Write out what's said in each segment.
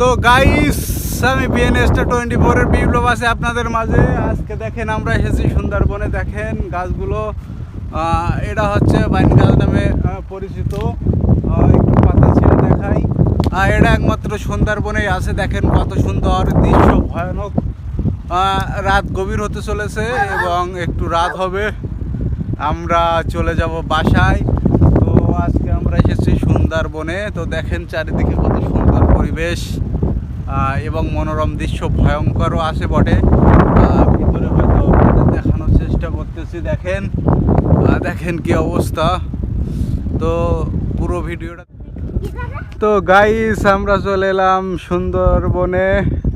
তো গাইস, আমি BN-24 এর বিপ্লব আছে আপনাদের মাঝে। আজকে দেখেন আমরা এসেছি সুন্দরবনে। দেখেন গাছগুলো, এটা হচ্ছে বাইন গাছ নামে পরিচিত। একটু পাতা ছেড়ে দেখাই। এটা একমাত্র সুন্দরবনেই আছে। দেখেন কত সুন্দর দৃশ্য, ভয়ানক। রাত গভীর হতে চলেছে এবং একটু রাত হবে, আমরা চলে যাব বাসায়। তো আজকে আমরা এসেছি সুন্দরবনে। তো দেখেন চারিদিকে কত সুন্দর পরিবেশ এবং মনোরম দৃশ্য, ভয়ঙ্করও আছে বটে। ভিতরে হয়তো দেখানোর চেষ্টা করতেছি। দেখেন দেখেন কি অবস্থা। তো পুরো ভিডিওটা। তো গাইস, আমরা চলে এলাম সুন্দরবনে।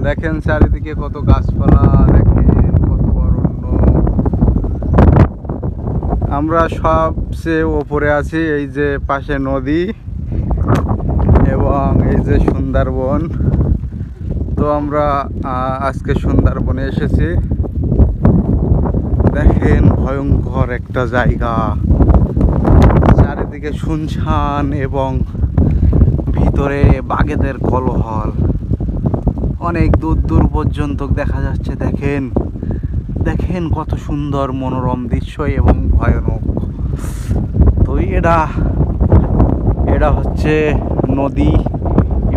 দেখেন চারিদিকে কত গাছপালা, দেখেন কত অরণ্য। আমরা সবচেয়ে ওপরে আছি, এই যে পাশে নদী এবং এই যে সুন্দরবন। তো আমরা আজকে সুন্দরবনে এসেছি। দেখেন ভয়ঙ্কর একটা জায়গা, চারিদিকে শুনশান এবং ভিতরে বাঘেদের কোলাহল অনেক দূর দূর পর্যন্ত দেখা যাচ্ছে। দেখেন দেখেন কত সুন্দর মনোরম দৃশ্য এবং ভয়ানক। তো এটা হচ্ছে নদী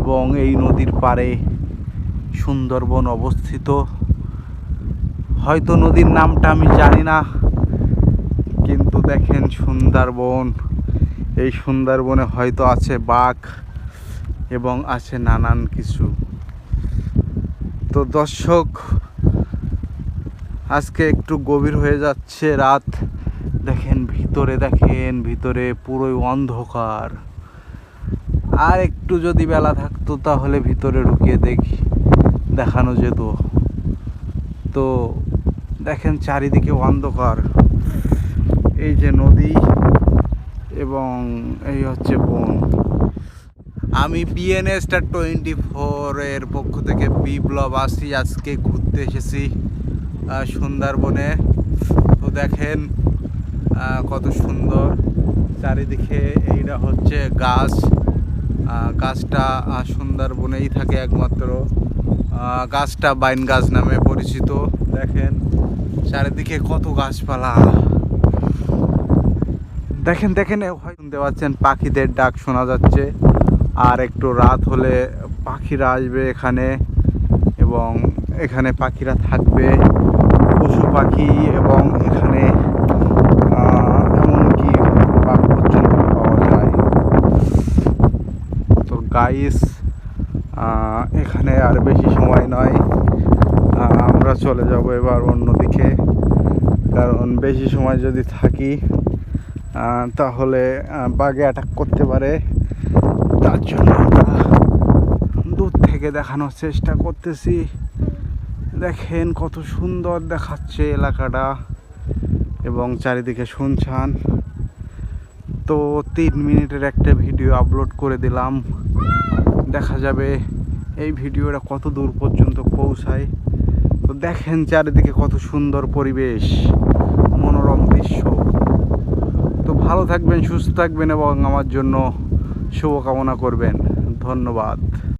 এবং এই নদীর পাড়ে সুন্দরবন অবস্থিত। হয়তো নদীর নামটা আমি জানি না, কিন্তু দেখেন সুন্দরবন। এই সুন্দরবনে হয়তো আছে বাঘ এবং আছে নানান কিছু। তো দর্শক, আজকে একটু গভীর হয়ে যাচ্ছে রাত। দেখেন ভিতরে পুরোই অন্ধকার। আর একটু যদি বেলা থাকতো তাহলে ভিতরে ঢুকিয়ে দেখানো যেত। তো দেখেন চারিদিকে অন্ধকার, এই যে নদী এবং এই হচ্ছে বন। আমি BN-24 এর পক্ষ থেকে বিপ্লব আছি। আজকে ঘুরতে এসেছি সুন্দরবনে। তো দেখেন কত সুন্দর চারিদিকে। এইটা হচ্ছে গাছটা সুন্দরবনেই থাকে একমাত্র। গাছটা বাইন গাছ নামে পরিচিত। দেখেন চারিদিকে কত গাছপালা। দেখেন শুনতে পাচ্ছেন, পাখিদের ডাক শোনা যাচ্ছে। আর একটু রাত হলে পাখিরা আসবে এখানে এবং এখানে পাখিরা থাকবে, পশু পাখি, এবং এখানে এমনকি বাঘ পর্যন্ত পাওয়া যায়। তো গাইস, এখানে আর বেশি সময় নয়, আমরা চলে যাব এবার অন্যদিকে। কারণ বেশি সময় যদি থাকি তাহলে বাঘে অ্যাটাক করতে পারে। তার জন্য আমরা দূর থেকে দেখানোর চেষ্টা করতেছি। দেখেন কত সুন্দর দেখাচ্ছে এলাকাটা এবং চারিদিকে শুনশান। তো 3 মিনিটের একটা ভিডিও আপলোড করে দিলাম, দেখা যাবে এই ভিডিওটা কত দূর পর্যন্ত পৌঁছায়। তো দেখেন চারিদিকে কত সুন্দর পরিবেশ, মনোরম দৃশ্য। তো ভালো থাকবেন, সুস্থ থাকবেন এবং আমার জন্য শুভকামনা করবেন। ধন্যবাদ।